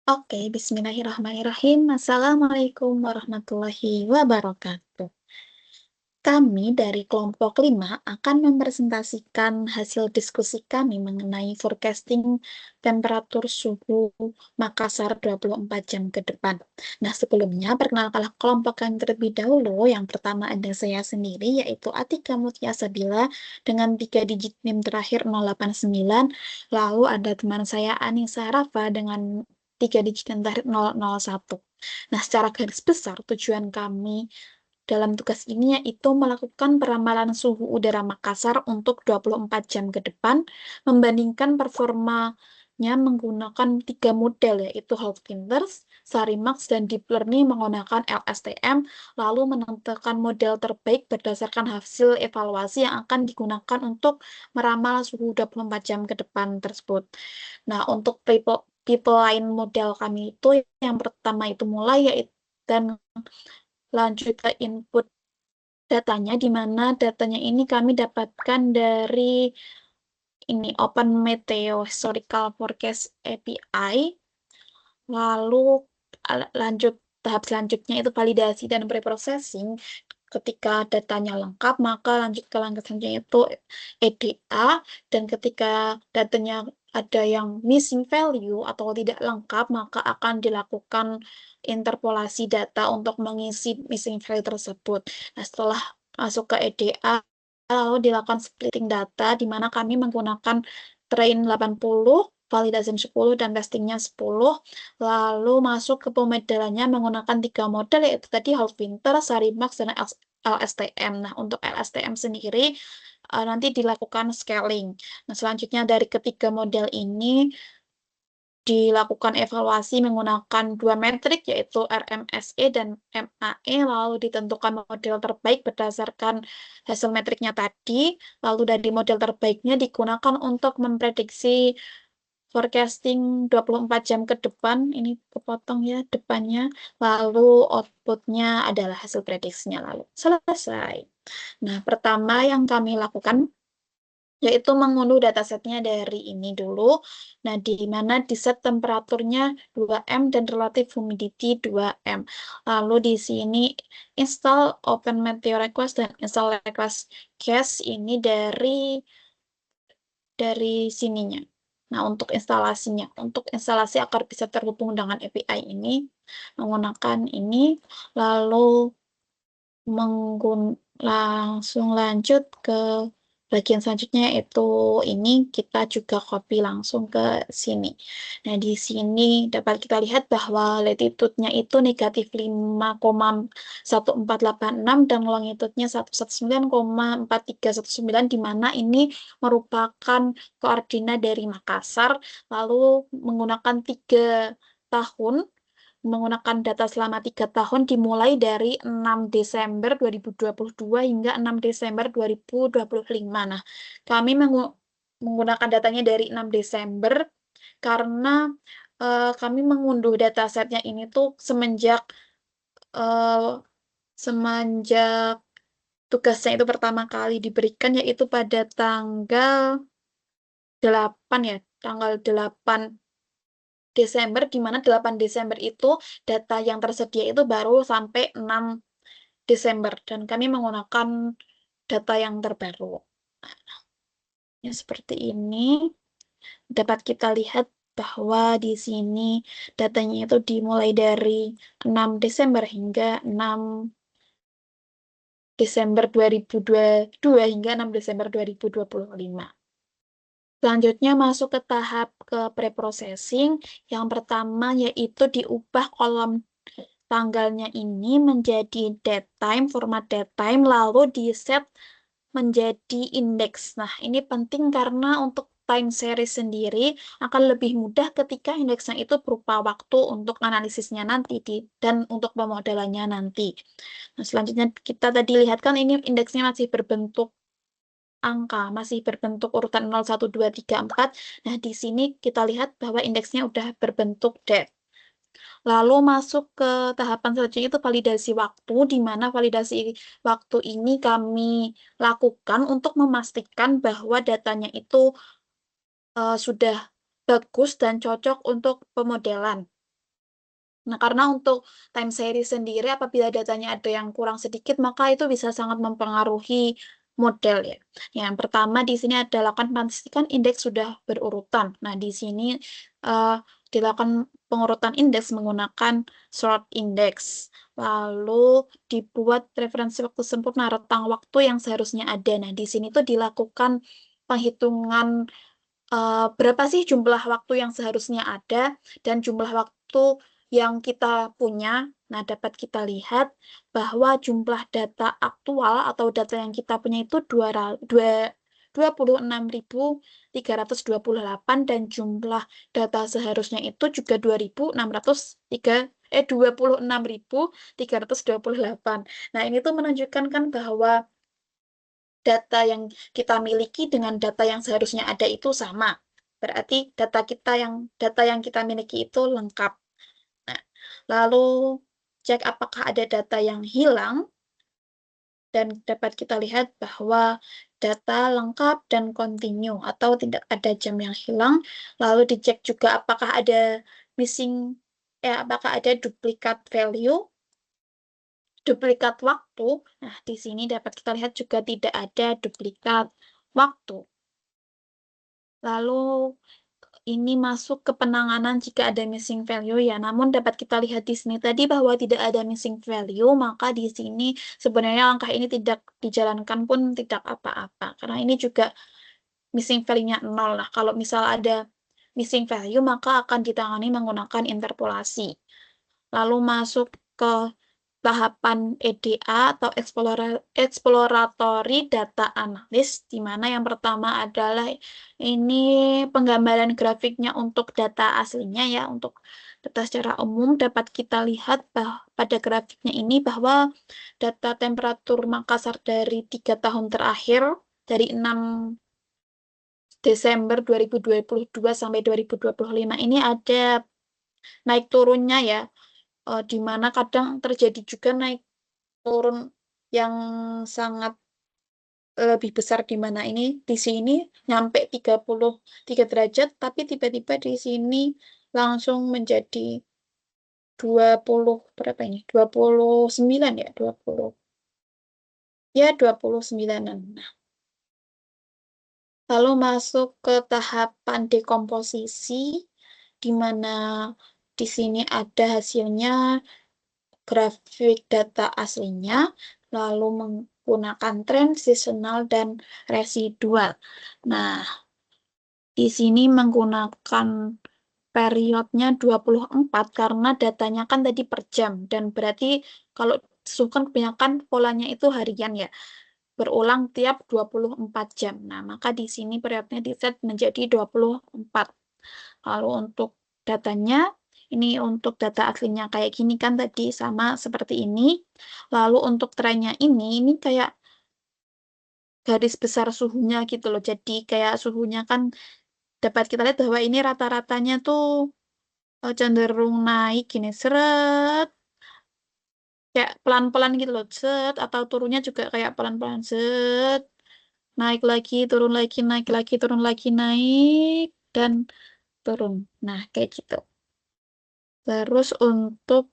Oke, bismillahirrahmanirrahim. Assalamualaikum warahmatullahi wabarakatuh. Kami dari kelompok 5 akan mempresentasikan hasil diskusi kami mengenai forecasting temperatur suhu Makassar 24 jam ke depan. Nah, sebelumnya perkenalkanlah kelompok kami terlebih dahulu. Yang pertama ada saya sendiri, yaitu Atika Mutia Sabila dengan 3 digit NIM terakhir 089. Lalu ada teman saya Anissa Rafa dengan 3 digit NIM terakhir 001. Nah, secara garis besar tujuan kami dalam tugas ini yaitu melakukan peramalan suhu udara Makassar untuk 24 jam ke depan, membandingkan performanya menggunakan 3 model yaitu Hawk-Winters, Sarimax, dan Deep Learning menggunakan LSTM, lalu menentukan model terbaik berdasarkan hasil evaluasi yang akan digunakan untuk meramal suhu 24 jam ke depan tersebut. Nah, untuk pipeline model kami itu yang pertama itu mulai yaitu dan lanjut ke input datanya, di mana datanya ini kami dapatkan dari ini Open Meteo Historical Forecast API. Lalu lanjut tahap selanjutnya itu validasi dan preprocessing. Ketika datanya lengkap, maka lanjut ke langkah selanjutnya itu EDA. Dan ketika datanya ada yang missing value atau tidak lengkap, maka akan dilakukan interpolasi data untuk mengisi missing value tersebut. Nah, setelah masuk ke EDA, lalu dilakukan splitting data, di mana kami menggunakan train 80, validasi 10, dan testingnya 10. Lalu masuk ke pemodelannya menggunakan 3 model, yaitu tadi Hawk-Winter, Sarimax, dan LSTM. Nah, untuk LSTM sendiri nanti dilakukan scaling. Nah, selanjutnya dari ketiga model ini dilakukan evaluasi menggunakan 2 metrik, yaitu RMSE dan MAE, lalu ditentukan model terbaik berdasarkan hasil metriknya tadi. Lalu dari model terbaiknya digunakan untuk memprediksi forecasting 24 jam ke depan. Ini kepotong ya depannya. Lalu outputnya adalah hasil prediksinya. Lalu selesai. Nah, pertama yang kami lakukan yaitu mengunduh datasetnya dari ini dulu. Nah, di mana di set temperaturnya 2M dan relative humidity 2M. Lalu di sini install Open Meteor Request dan install request cache ini dari sininya. Nah, untuk instalasi agar bisa terhubung dengan API ini, menggunakan ini, lalu langsung lanjut ke bagian selanjutnya, yaitu ini kita juga copy langsung ke sini. Nah, di sini dapat kita lihat bahwa latitude-nya itu negatif 5,1486 dan longitude-nya 119,4319, di mana ini merupakan koordinat dari Makassar, lalu menggunakan 3 tahun, menggunakan data selama 3 tahun dimulai dari 6 Desember 2022 hingga 6 Desember 2025. Nah, kami menggunakan datanya dari 6 Desember karena kami mengunduh datasetnya ini tuh eh, semenjak tugasnya itu pertama kali diberikan, yaitu pada tanggal 8 ya, tanggal 8 Desember, di mana 8 Desember itu data yang tersedia itu baru sampai 6 Desember, dan kami menggunakan data yang terbaru. Ya, seperti ini dapat kita lihat bahwa di sini datanya itu dimulai dari 6 Desember hingga 6 Desember 2022 hingga 6 Desember 2025. Selanjutnya masuk ke tahap ke preprocessing. Yang pertama yaitu diubah kolom tanggalnya ini menjadi date time, format date time, lalu di set menjadi indeks. Nah, ini penting karena untuk time series sendiri akan lebih mudah ketika indeksnya itu berupa waktu untuk analisisnya nanti dan untuk pemodelannya nanti. Nah, selanjutnya kita tadi lihat kan ini indeksnya masih berbentuk angka, masih berbentuk urutan 0, 1, 2, 3, 4. Nah, di sini kita lihat bahwa indeksnya udah berbentuk date. Lalu masuk ke tahapan selanjutnya itu validasi waktu, di mana validasi waktu ini kami lakukan untuk memastikan bahwa datanya itu sudah bagus dan cocok untuk pemodelan. Nah, karena untuk time series sendiri, apabila datanya ada yang kurang sedikit, maka itu bisa sangat mempengaruhi model ya. Yang pertama di sini adalah kan pastikan indeks sudah berurutan. Nah, di sini eh, dilakukan pengurutan indeks menggunakan sort index. Lalu dibuat referensi waktu sempurna rentang waktu yang seharusnya ada. Nah, di sini tuh dilakukan penghitungan berapa sih jumlah waktu yang seharusnya ada dan jumlah waktu yang kita punya. Nah, dapat kita lihat bahwa jumlah data aktual atau data yang kita punya itu 26.328 dan jumlah data seharusnya itu juga 26.328. Nah, ini tuh menunjukkan kan bahwa data yang kita miliki dengan data yang seharusnya ada itu sama. Berarti data yang kita miliki itu lengkap. Nah, lalu cek apakah ada data yang hilang dan dapat kita lihat bahwa data lengkap dan kontinu atau tidak ada jam yang hilang. Lalu dicek juga apakah ada missing apakah ada duplikat value, duplikat waktu. Nah, di sini dapat kita lihat juga tidak ada duplikat waktu. Lalu ini masuk ke penanganan jika ada missing value ya. Namun dapat kita lihat di sini tadi bahwa tidak ada missing value, maka di sini sebenarnya langkah ini tidak dijalankan pun tidak apa-apa. Karena ini juga missing value-nya nol. Nah, kalau misal ada missing value, maka akan ditangani menggunakan interpolasi. Lalu masuk ke tahapan EDA atau exploratory data analysis, di mana yang pertama adalah ini penggambaran grafiknya untuk data aslinya ya, untuk data secara umum dapat kita lihat pada grafiknya ini bahwa data temperatur Makassar dari 3 tahun terakhir, dari 6 Desember 2022 sampai 2025 ini ada naik turunnya ya, di mana kadang terjadi juga naik turun yang sangat lebih besar di mana ini di sini nyampe 33 derajat tapi tiba-tiba di sini langsung menjadi 20 berapa ini 29 ya 20 ya 29-an. Nah, lalu masuk ke tahapan dekomposisi di mana di sini ada hasilnya grafik data aslinya, lalu menggunakan tren, seasonal, dan residual. Nah, di sini menggunakan periodnya 24 karena datanya kan tadi per jam. Dan berarti kalau kan kebanyakan polanya itu harian ya, berulang tiap 24 jam. Nah, maka di sini periodnya di-set menjadi 24. Lalu untuk datanya, ini untuk data aslinya kayak gini kan tadi sama seperti ini. Lalu untuk trennya ini kayak garis besar suhunya gitu loh. Jadi kayak suhunya kan dapat kita lihat bahwa ini rata-ratanya tuh cenderung naik gini seret. Kayak pelan-pelan gitu loh, set. Atau turunnya juga kayak pelan-pelan, set. Naik lagi, turun lagi, naik lagi, turun lagi, naik. Dan turun. Nah, kayak gitu. Terus untuk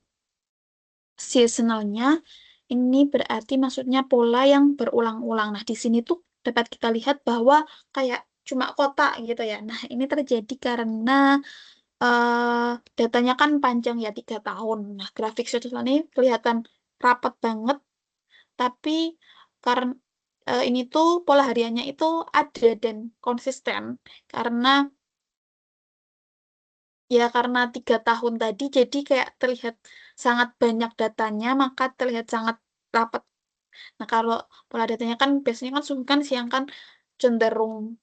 seasonalnya, ini berarti maksudnya pola yang berulang-ulang. Nah, di sini tuh dapat kita lihat bahwa kayak cuma kotak gitu ya. Nah, ini terjadi karena datanya kan panjang ya 3 tahun. Nah, grafik seasonal ini kelihatan rapat banget, tapi karena ini tuh pola hariannya itu ada dan konsisten karena ya karena 3 tahun tadi, jadi kayak terlihat sangat banyak datanya, maka terlihat sangat rapat. Nah, kalau pola datanya kan biasanya kan suhu kan siang kan cenderung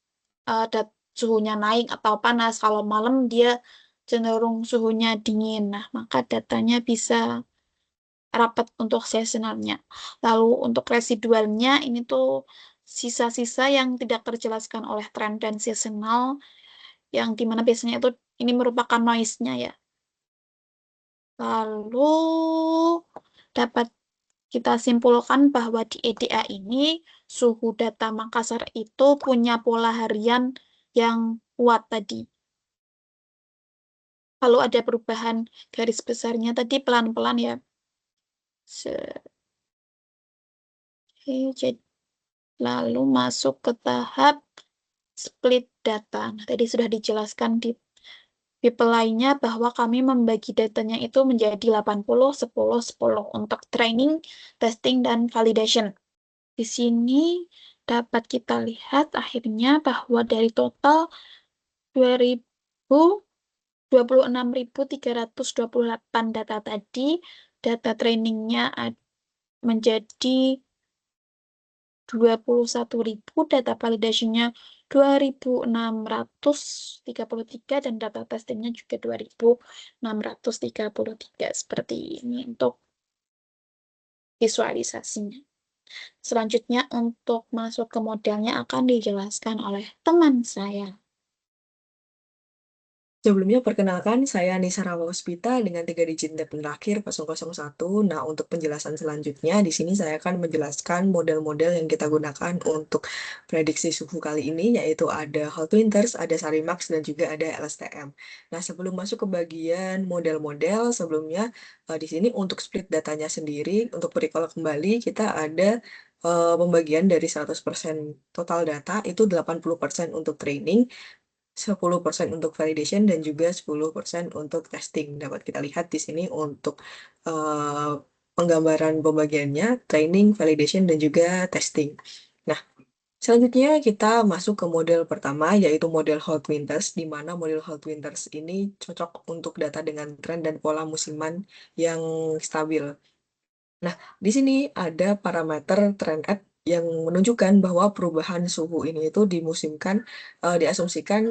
suhunya naik atau panas. Kalau malam dia cenderung suhunya dingin. Nah, maka datanya bisa rapat untuk seasonalnya. Lalu untuk residualnya ini tuh sisa-sisa yang tidak terjelaskan oleh tren dan seasonal yang dimana biasanya itu ini merupakan noise-nya ya. Lalu dapat kita simpulkan bahwa di EDA ini suhu data Makassar itu punya pola harian yang kuat tadi. Kalau ada perubahan garis besarnya tadi pelan-pelan ya. Jadi, lalu masuk ke tahap split data. Nah, tadi sudah dijelaskan di people lainnya bahwa kami membagi datanya itu menjadi 80, 10, 10 untuk training, testing, dan validation. Di sini dapat kita lihat akhirnya bahwa dari total 26.328 data tadi, data trainingnya menjadi 21.000, data validation-nya 2.633, dan data testingnya juga 2.633. Seperti ini untuk visualisasinya. Selanjutnya untuk masuk ke modelnya akan dijelaskan oleh teman saya. Sebelumnya perkenalkan, saya Nisa Rawaspita dengan 3 digit NIP terakhir 001. Nah, untuk penjelasan selanjutnya, di sini saya akan menjelaskan model-model yang kita gunakan untuk prediksi suhu kali ini, yaitu ada Hot Winters, ada Sarimax, dan juga ada LSTM. Nah, sebelum masuk ke bagian model-model, sebelumnya di sini untuk split datanya sendiri, untuk recall kembali, kita ada pembagian dari 100% total data, itu 80% untuk training, 10% untuk validation, dan juga 10% untuk testing. Dapat kita lihat di sini untuk eh, penggambaran pembagiannya, training, validation, dan juga testing. Nah, selanjutnya kita masuk ke model pertama, yaitu model Hot Winters, di mana model Hot Winters ini cocok untuk data dengan tren dan pola musiman yang stabil. Nah, di sini ada parameter trend app yang menunjukkan bahwa perubahan suhu ini itu diasumsikan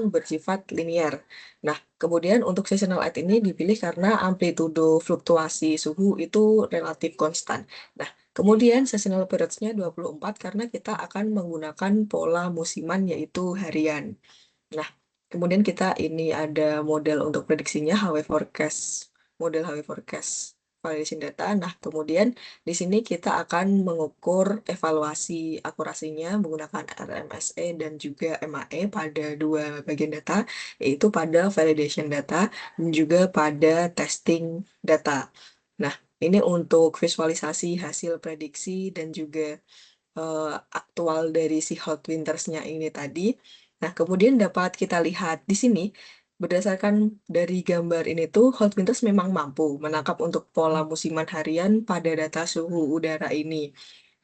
bersifat linear. Nah, kemudian untuk seasonal add ini dipilih karena amplitudo fluktuasi suhu itu relatif konstan. Nah, kemudian seasonal periods-nya 24 karena kita akan menggunakan pola musiman yaitu harian. Nah, kemudian kita ini ada model untuk prediksinya HW forecast, model HW forecast validation data. Nah, kemudian di sini kita akan mengukur evaluasi akurasinya menggunakan RMSE dan juga MAE pada dua bagian data, yaitu pada validation data dan juga pada testing data. Nah, ini untuk visualisasi hasil prediksi dan juga aktual dari si Hot Winters-nya ini tadi. Nah, kemudian dapat kita lihat di sini, berdasarkan dari gambar ini tuh, Hot Winters memang mampu menangkap untuk pola musiman harian pada data suhu udara ini.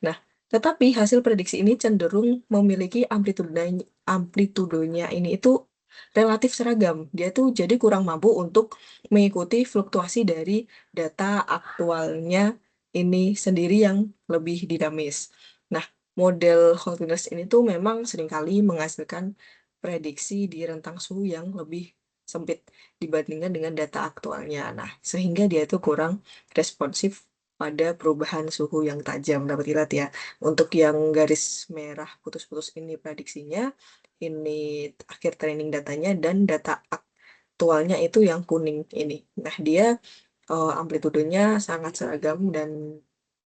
Nah, tetapi hasil prediksi ini cenderung memiliki amplitudonya ini itu relatif seragam. Dia tuh jadi kurang mampu untuk mengikuti fluktuasi dari data aktualnya ini sendiri yang lebih dinamis. Nah, model Holderness ini tuh memang seringkali menghasilkan prediksi di rentang suhu yang lebih sempit dibandingkan dengan data aktualnya. Nah, sehingga dia itu kurang responsif pada perubahan suhu yang tajam. Dapat dilihat ya. Untuk yang garis merah putus-putus ini prediksinya, ini akhir training datanya, dan data aktualnya itu yang kuning ini. Nah, dia amplitudenya sangat seragam dan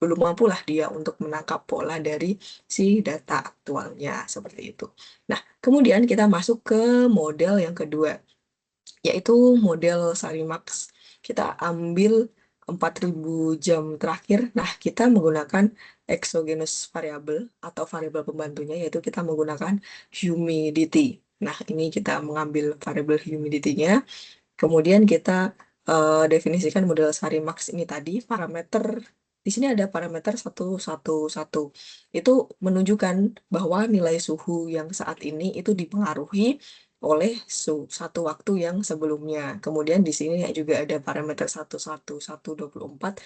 belum mampulah dia untuk menangkap pola dari si data aktualnya seperti itu. Nah, kemudian kita masuk ke model yang kedua, yaitu model Sarimax. Kita ambil 4.000 jam terakhir. Nah, kita menggunakan exogenous variable atau variabel pembantunya, yaitu kita menggunakan humidity. Nah, ini kita mengambil variabel humidity-nya. Kemudian kita definisikan model Sarimax ini tadi, parameter di sini ada parameter 111. Itu menunjukkan bahwa nilai suhu yang saat ini itu dipengaruhi oleh satu waktu yang sebelumnya. Kemudian di sini juga ada parameter 11124.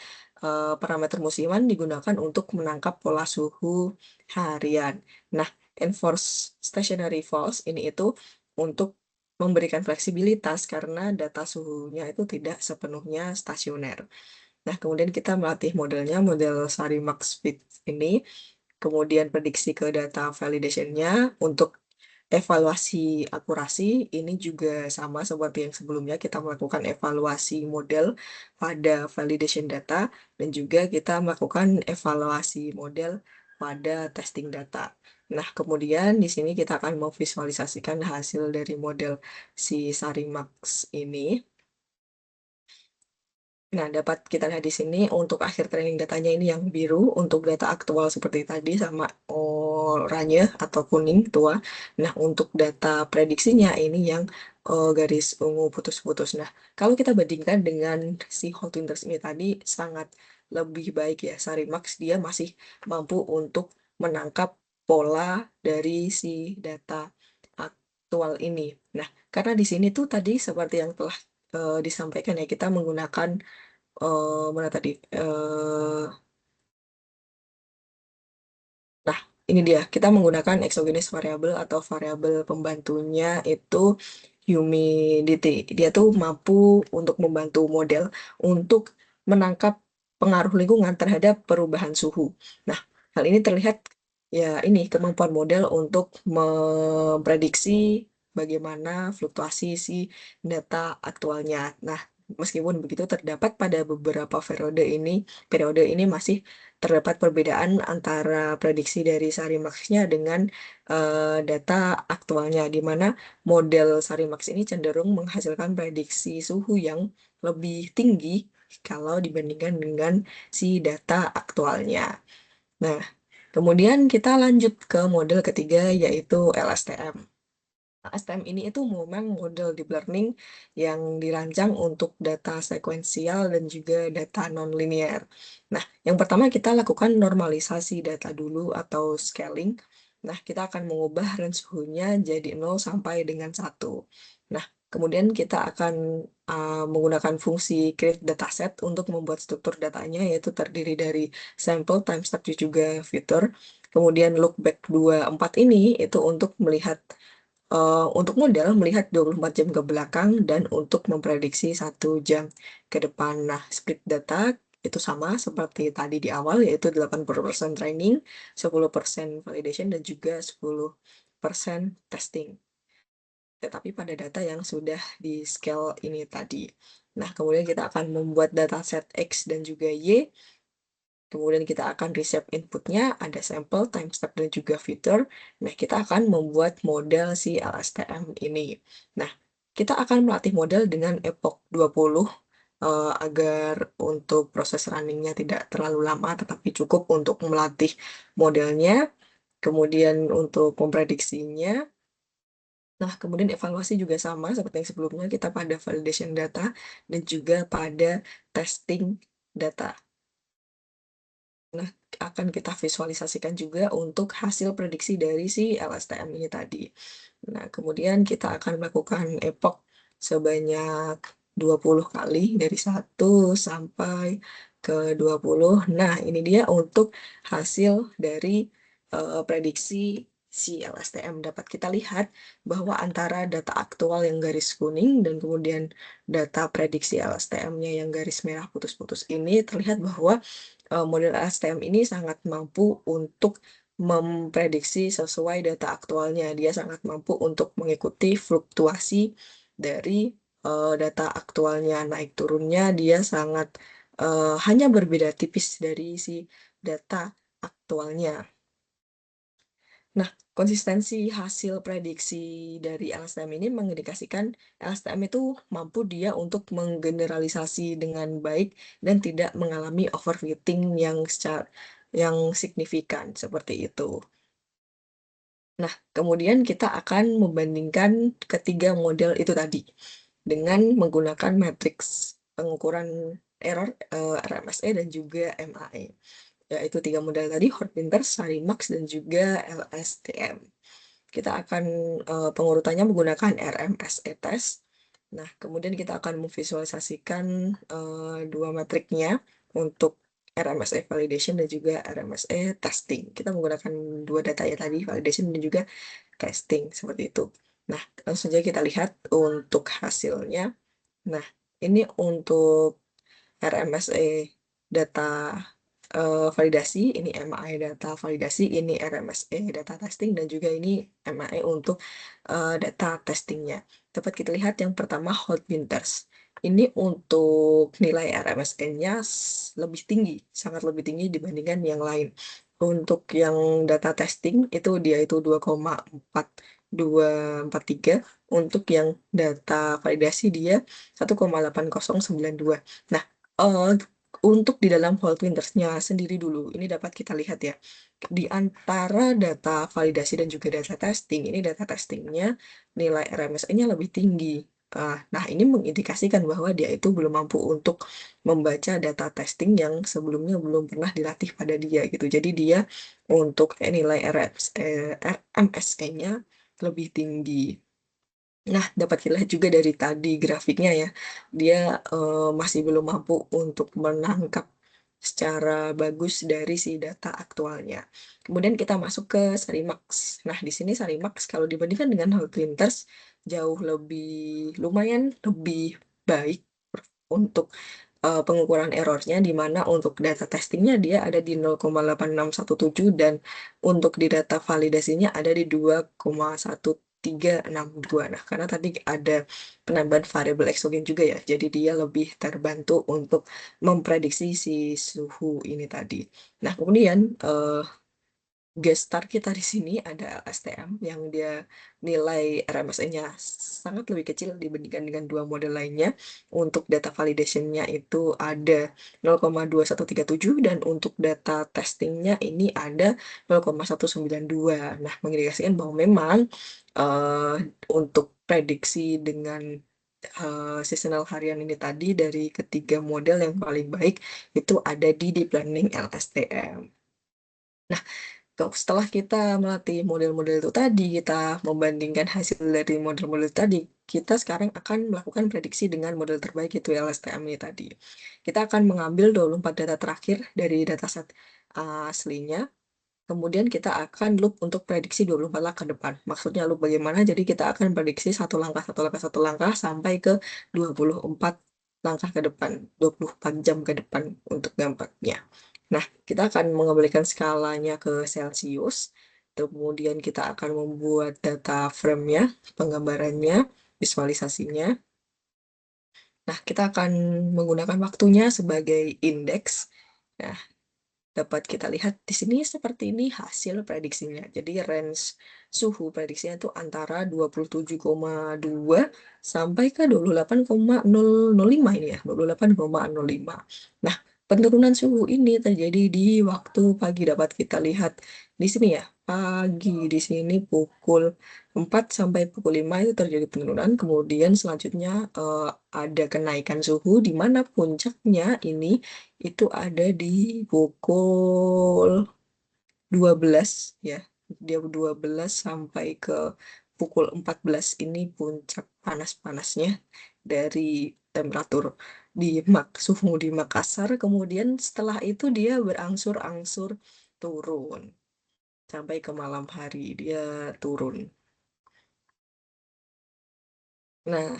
Parameter musiman digunakan untuk menangkap pola suhu harian. Nah, enforce stationary false ini itu untuk memberikan fleksibilitas karena data suhunya itu tidak sepenuhnya stasioner. Nah, kemudian kita melatih modelnya, model Sarimax Fit ini, kemudian prediksi ke data validation-nya. Untuk evaluasi akurasi, ini juga sama seperti yang sebelumnya, kita melakukan evaluasi model pada validation data, dan juga kita melakukan evaluasi model pada testing data. Nah, kemudian di sini kita akan memvisualisasikan hasil dari model si Sarimax ini. Nah, dapat kita lihat di sini untuk akhir training datanya ini yang biru, untuk data aktual seperti tadi sama oranye atau kuning tua. Nah, untuk data prediksinya ini yang garis ungu putus-putus. Nah, kalau kita bandingkan dengan si Hot Winters ini tadi sangat lebih baik ya. Sarimax dia masih mampu untuk menangkap pola dari si data aktual ini. Nah, karena di sini tuh tadi seperti yang telah disampaikan ya, kita menggunakan mana tadi? Nah, ini dia. Kita menggunakan exogenous variable atau variabel pembantunya itu humidity. Dia tuh mampu untuk membantu model untuk menangkap pengaruh lingkungan terhadap perubahan suhu. Nah, hal ini terlihat ya ini kemampuan model untuk memprediksi bagaimana fluktuasi si data aktualnya. Nah, meskipun begitu terdapat pada beberapa periode ini masih terdapat perbedaan antara prediksi dari Sarimax-nya dengan data aktualnya, di mana model Sarimax ini cenderung menghasilkan prediksi suhu yang lebih tinggi kalau dibandingkan dengan si data aktualnya. Nah, kemudian kita lanjut ke model ketiga yaitu LSTM. STM ini itu memang model deep learning yang dirancang untuk data sekuensial dan juga data nonlinear. Nah, yang pertama kita lakukan normalisasi data dulu atau scaling. Nah, kita akan mengubah range suhunya jadi 0 sampai dengan 1. Nah, kemudian kita akan menggunakan fungsi create dataset untuk membuat struktur datanya, yaitu terdiri dari sampel, time step, dan juga fitur. Kemudian loopback 24 ini itu untuk melihat untuk model melihat 24 jam ke belakang dan untuk memprediksi 1 jam ke depan. Nah, split data itu sama seperti tadi di awal, yaitu 80% training, 10% validation, dan juga 10% testing. Tetapi pada data yang sudah di scale ini tadi. Nah, kemudian kita akan membuat dataset X dan juga Y. Kemudian kita akan reshape inputnya, ada sampel, time step, dan juga fitur. Nah, kita akan membuat model si LSTM ini. Nah, kita akan melatih model dengan epoch 20 agar untuk proses runningnya tidak terlalu lama, tetapi cukup untuk melatih modelnya. Kemudian untuk memprediksinya. Nah, kemudian evaluasi juga sama seperti yang sebelumnya, kita pada validation data dan juga pada testing data. Nah, akan kita visualisasikan juga untuk hasil prediksi dari si LSTM ini tadi. Nah, kemudian kita akan melakukan epoch sebanyak 20 kali dari 1 sampai ke 20. Nah, ini dia untuk hasil dari prediksi si LSTM. Dapat kita lihat bahwa antara data aktual yang garis kuning dan kemudian data prediksi LSTM-nya yang garis merah putus-putus ini terlihat bahwa model LSTM ini sangat mampu untuk memprediksi sesuai data aktualnya. Dia sangat mampu untuk mengikuti fluktuasi dari data aktualnya. Naik turunnya dia sangat hanya berbeda tipis dari si data aktualnya. Nah, konsistensi hasil prediksi dari LSTM ini mengindikasikan LSTM itu mampu dia untuk menggeneralisasi dengan baik dan tidak mengalami overfitting yang signifikan seperti itu. Nah, kemudian kita akan membandingkan ketiga model itu tadi dengan menggunakan matriks pengukuran error RMSE dan juga MAE, yaitu tiga model tadi, Hort-Winters, Sarimax, dan juga LSTM. Kita akan pengurutannya menggunakan RMSE test. Nah, kemudian kita akan memvisualisasikan dua metriknya untuk RMSE validation dan juga RMSE testing. Kita menggunakan dua data ya tadi, validation dan juga testing, seperti itu. Nah, langsung saja kita lihat untuk hasilnya. Nah, ini untuk RMSE data validasi, ini MAE data validasi, ini RMSE data testing, dan juga ini MAE untuk data testingnya. Dapat kita lihat yang pertama Hot Winters. Ini untuk nilai RMSE-nya lebih tinggi, sangat lebih tinggi dibandingkan yang lain. Untuk yang data testing itu dia itu 2,4243. Untuk yang data validasi dia 1,8092. Nah, eh, untuk di dalam Vault Winters-nya sendiri dulu, ini dapat kita lihat ya, di antara data validasi dan juga data testing, ini data testingnya nilai RMSE-nya lebih tinggi. Nah, ini mengindikasikan bahwa dia itu belum mampu untuk membaca data testing yang sebelumnya belum pernah dilatih pada dia gitu. Jadi dia untuk nilai RMSE-nya lebih tinggi. Nah, dapat kita lihat juga dari tadi grafiknya ya, dia masih belum mampu untuk menangkap secara bagus dari si data aktualnya. Kemudian kita masuk ke Sarimax. Nah, di sini Sarimax kalau dibandingkan dengan Winters jauh lebih lumayan lebih baik untuk pengukuran errornya, di mana untuk data testingnya dia ada di 0,8617 dan untuk di data validasinya ada di 2,1362. Nah, karena tadi ada penambahan variabel eksogen juga ya, jadi dia lebih terbantu untuk memprediksi si suhu ini tadi. Nah, kemudian gestar kita di sini ada LSTM yang dia nilai RMSE-nya sangat lebih kecil dibandingkan dengan dua model lainnya. Untuk data validation-nya itu ada 0,2137 dan untuk data testingnya ini ada 0,192. Nah, mengindikasikan bahwa memang eh, untuk prediksi dengan seasonal harian ini tadi dari ketiga model yang paling baik itu ada di deep learning LSTM. Nah, setelah kita melatih model-model itu tadi, kita membandingkan hasil dari model-model tadi, kita sekarang akan melakukan prediksi dengan model terbaik itu LSTM ini tadi. Kita akan mengambil 24 data terakhir dari dataset aslinya, kemudian kita akan loop untuk prediksi 24 langkah ke depan. Maksudnya loop bagaimana? Jadi kita akan prediksi satu langkah, satu langkah, satu langkah sampai ke 24 langkah ke depan, 24 jam ke depan untuk dampaknya. Nah, kita akan mengembalikan skalanya ke Celsius, kemudian kita akan membuat data frame-nya, penggambarannya, visualisasinya. Nah, kita akan menggunakan waktunya sebagai indeks. Nah, dapat kita lihat di sini seperti ini hasil prediksinya. Jadi range suhu prediksinya itu antara 27,2 sampai ke 28,005 ini ya, 28,05. Nah, penurunan suhu ini terjadi di waktu pagi, dapat kita lihat di sini ya. Pagi di sini pukul 4 sampai pukul 5 itu terjadi penurunan. Kemudian selanjutnya ada kenaikan suhu di mana puncaknya ini itu ada di pukul 12 ya. Dia 12 sampai ke pukul 14 ini puncak panas-panasnya dari temperatur di suhu di Makassar. Kemudian setelah itu dia berangsur-angsur turun. Sampai ke malam hari dia turun. Nah,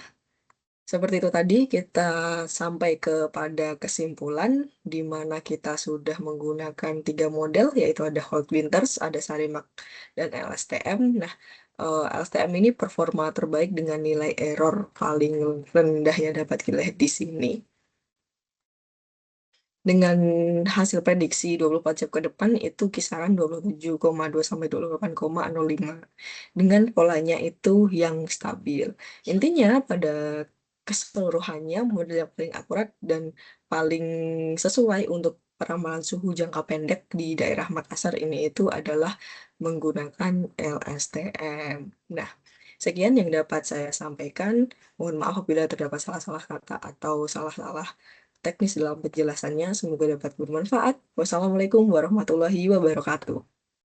seperti itu tadi kita sampai kepada kesimpulan di mana kita sudah menggunakan tiga model, yaitu ada Holt Winters, ada Sarimac, dan LSTM. Nah, LSTM ini performa terbaik dengan nilai error paling rendah yang dapat kita lihat di sini. Dengan hasil prediksi 24 jam ke depan itu kisaran 27,2 sampai 28,05 dengan polanya itu yang stabil. Intinya pada keseluruhannya model yang paling akurat dan paling sesuai untuk peramalan suhu jangka pendek di daerah Makassar ini itu adalah menggunakan LSTM. Nah, sekian yang dapat saya sampaikan. Mohon maaf apabila terdapat salah-salah kata atau salah-salah teknis dalam penjelasannya. Semoga dapat bermanfaat. Wassalamualaikum warahmatullahi wabarakatuh.